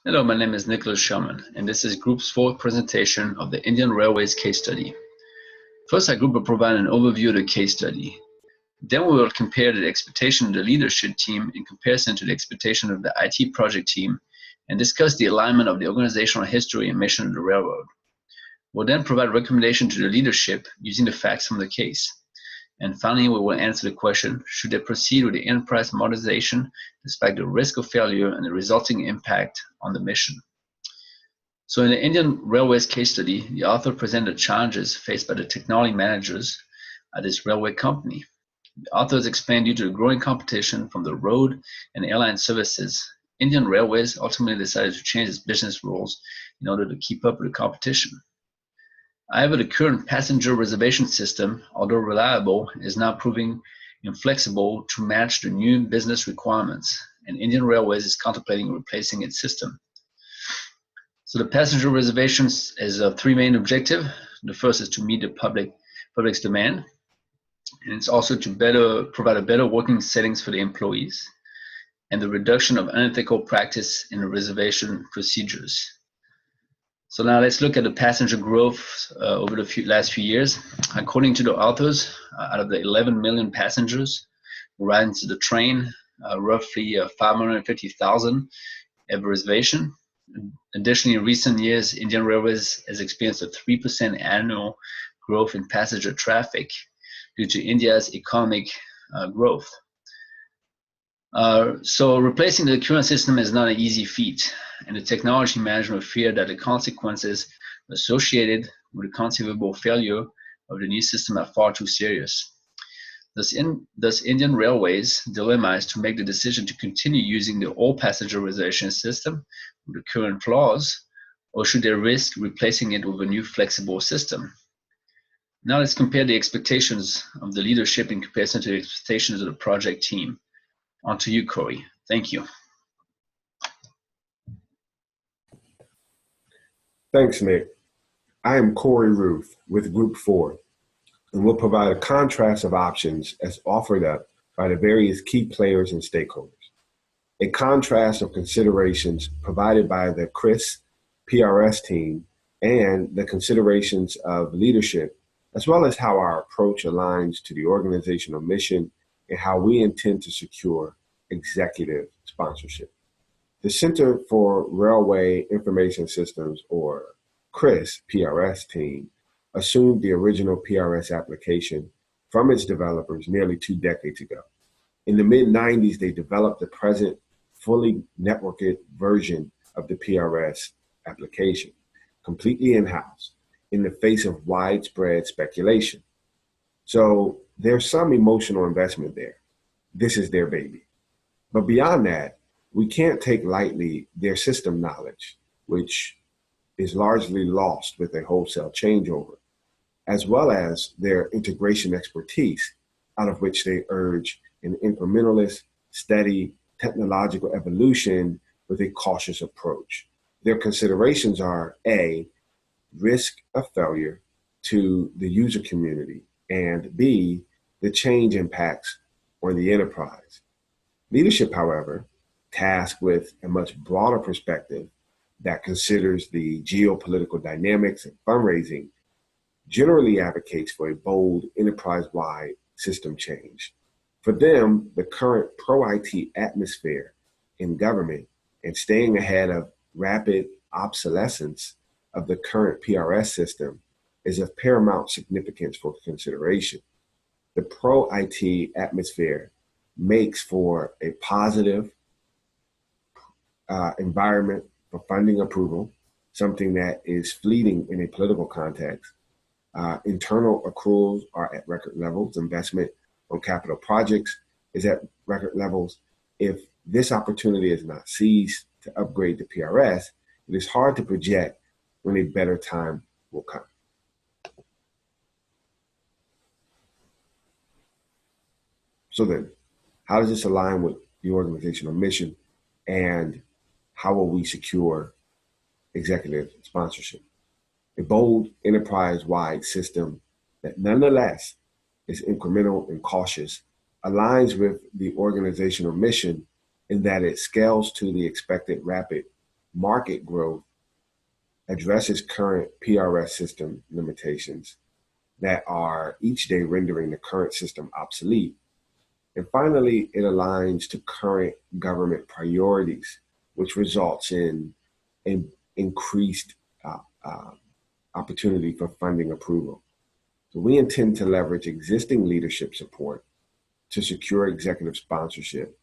Hello, my name is Nicholas Sherman, and this is Group's fourth presentation of the Indian Railways case study. First, our group will provide an overview of the case study. Then we will compare the expectation of the leadership team in comparison to the expectation of the IT project team and discuss the alignment of the organizational history and mission of the railroad. We'll then provide recommendations to the leadership using the facts from the case. And finally, we will answer the question, should they proceed with the enterprise modernization despite the risk of failure and the resulting impact on the mission? So in the Indian Railways case study, the author presented challenges faced by the technology managers at this railway company. The authors explained due to the growing competition from the road and airline services, Indian Railways ultimately decided to change its business rules in order to keep up with the competition. However, the current passenger reservation system, although reliable, is now proving inflexible to match the new business requirements, and Indian Railways is contemplating replacing its system. So the passenger reservations is a three main objective. The first is to meet the public's demand, and it's also to provide a better working settings for the employees, and the reduction of unethical practice in the reservation procedures. So now let's look at the passenger growth over the last few years. According to the authors, out of the 11 million passengers who ride into the train, roughly 550,000 have a reservation. Additionally, in recent years, Indian Railways has experienced a 3% annual growth in passenger traffic due to India's economic growth. So replacing the current system is not an easy feat, and the technology management fear that the consequences associated with the conceivable failure of the new system are far too serious. Thus, Indian Railways' dilemma is to make the decision to continue using the old passenger reservation system with the current flaws, or should they risk replacing it with a new flexible system? Now let's compare the expectations of the leadership in comparison to the expectations of the project team. On to you, Corey. Thank you. Thanks, Nick. I am Corey Ruth with Group 4, and will provide a contrast of options as offered up by the various key players and stakeholders. A contrast of considerations provided by the CRIS PRS team and the considerations of leadership, as well as how our approach aligns to the organizational mission and how we intend to secure executive sponsorship. The Center for Railway Information Systems, or CRIS PRS team, assumed the original PRS application from its developers nearly 2 decades ago. In the mid-90s, they developed the present fully networked version of the PRS application, completely in-house, in the face of widespread speculation. So there's some emotional investment there. This is their baby. But beyond that, we can't take lightly their system knowledge, which is largely lost with a wholesale changeover, as well as their integration expertise, out of which they urge an incrementalist, steady technological evolution with a cautious approach. Their considerations are A, risk of failure to the user community, and B, the change impacts on the enterprise. Leadership, however, tasked with a much broader perspective that considers the geopolitical dynamics and fundraising, generally advocates for a bold enterprise-wide system change. For them, the current pro-IT atmosphere in government and staying ahead of rapid obsolescence of the current PRS system is of paramount significance for consideration. The pro-IT atmosphere makes for a positive environment for funding approval, something that is fleeting in a political context. Internal accruals are at record levels. Investment on capital projects is at record levels. If this opportunity is not seized to upgrade the PRS, it is hard to project when a better time will come. So then, how does this align with the organizational mission, and how will we secure executive sponsorship? A bold enterprise-wide system that nonetheless is incremental and cautious aligns with the organizational mission in that it scales to the expected rapid market growth, addresses current PRS system limitations that are each day rendering the current system obsolete. And finally, it aligns to current government priorities, which results in an increased opportunity for funding approval. So we intend to leverage existing leadership support to secure executive sponsorship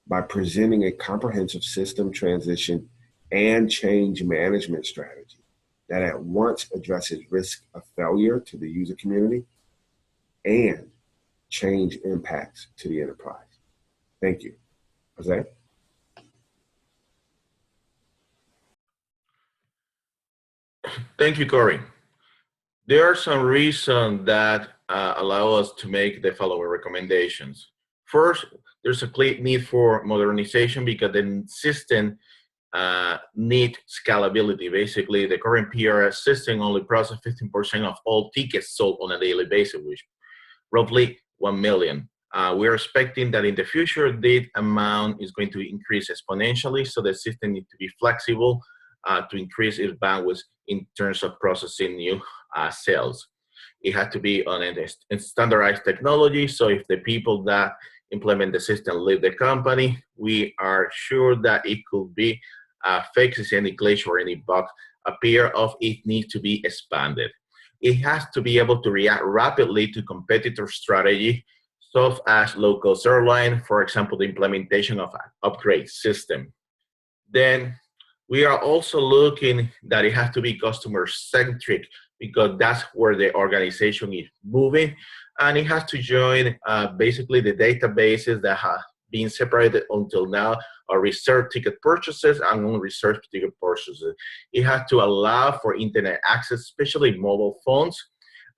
by presenting a comprehensive system transition and change management strategy that at once addresses risk of failure to the user community and change impacts to the enterprise. Thank you. Jose? Thank you, Corey. There are some reasons that allow us to make the following recommendations. First, there's a clear need for modernization because the system need scalability. Basically, the current PRS system only processes 15% of all tickets sold on a daily basis, which roughly 1 million. We're expecting that in the future, that amount is going to increase exponentially, so the system needs to be flexible to increase its bandwidth in terms of processing new sales. It has to be on a standardized technology, so if the people that implement the system leave the company, we are sure that it could be fixes any glitch or any bug appear of it needs to be expanded. It has to be able to react rapidly to competitor strategy, such as low-cost airline, for example, the implementation of an upgrade system. Then we are also looking that it has to be customer-centric because that's where the organization is moving, and it has to join basically the databases that have been separated until now are reserved ticket purchases and unreserved ticket purchases. It has to allow for internet access, especially mobile phones.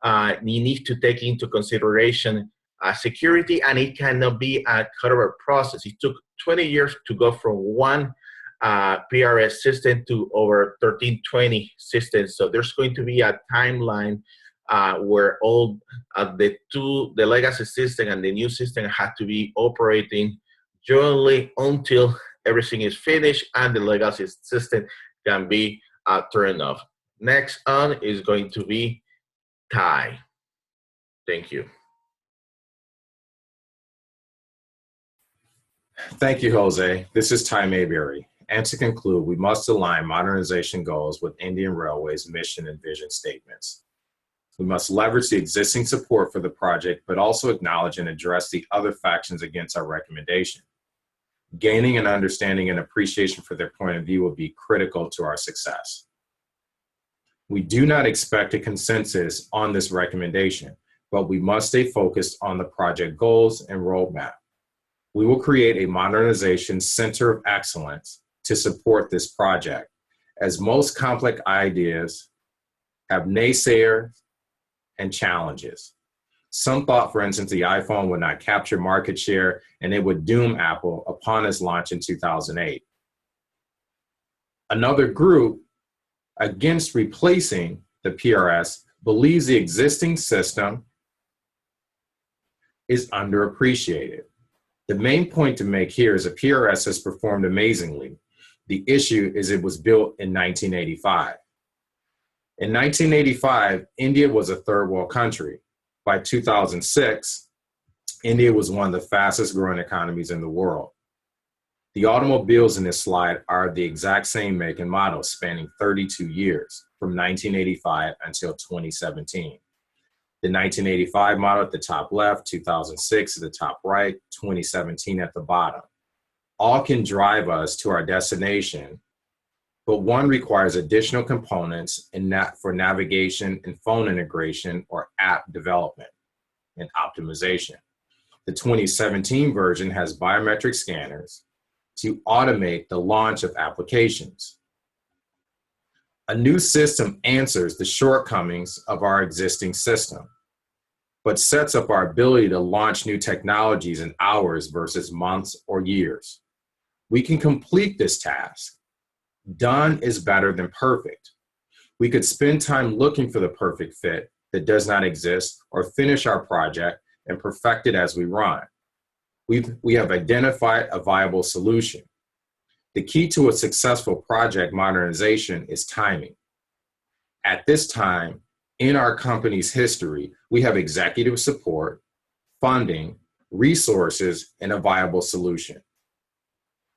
You need to take into consideration security, and it cannot be a cutover process. It took 20 years to go from one PRS system to over 1320 systems. So there's going to be a timeline where all the legacy system and the new system have to be operating jointly until everything is finished and the legacy system can be turned off. Next on is going to be Ty. Thank you. Thank you, Jose. This is Ty Mayberry. And to conclude, we must align modernization goals with Indian Railways' mission and vision statements. We must leverage the existing support for the project, but also acknowledge and address the other factions against our recommendation. Gaining an understanding and appreciation for their point of view will be critical to our success. We do not expect a consensus on this recommendation, but we must stay focused on the project goals and roadmap. We will create a modernization center of excellence to support this project, as most complex ideas have naysayers and challenges. Some thought, for instance, the iPhone would not capture market share and it would doom Apple upon its launch in 2008. Another group against replacing the PRS believes the existing system is underappreciated. The main point to make here is that PRS has performed amazingly. The issue is it was built in 1985. In 1985, India was a third world country. By 2006, India was one of the fastest growing economies in the world. The automobiles in this slide are the exact same make and model, spanning 32 years, from 1985 until 2017. The 1985 model at the top left, 2006 at the top right, 2017 at the bottom. All can drive us to our destination, but one requires additional components for navigation and phone integration or app development and optimization. The 2017 version has biometric scanners to automate the launch of applications. A new system answers the shortcomings of our existing system, but sets up our ability to launch new technologies in hours versus months or years. We can complete this task. Done is better than perfect. We could spend time looking for the perfect fit that does not exist, or finish our project and perfect it as we run. We have identified a viable solution. The key to a successful project modernization is timing. At this time in our company's history, we have executive support, funding, resources, and a viable solution.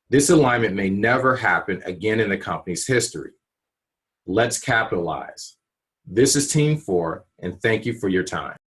This alignment may never happen again in the company's history. Let's capitalize. This is Team 4, and thank you for your time.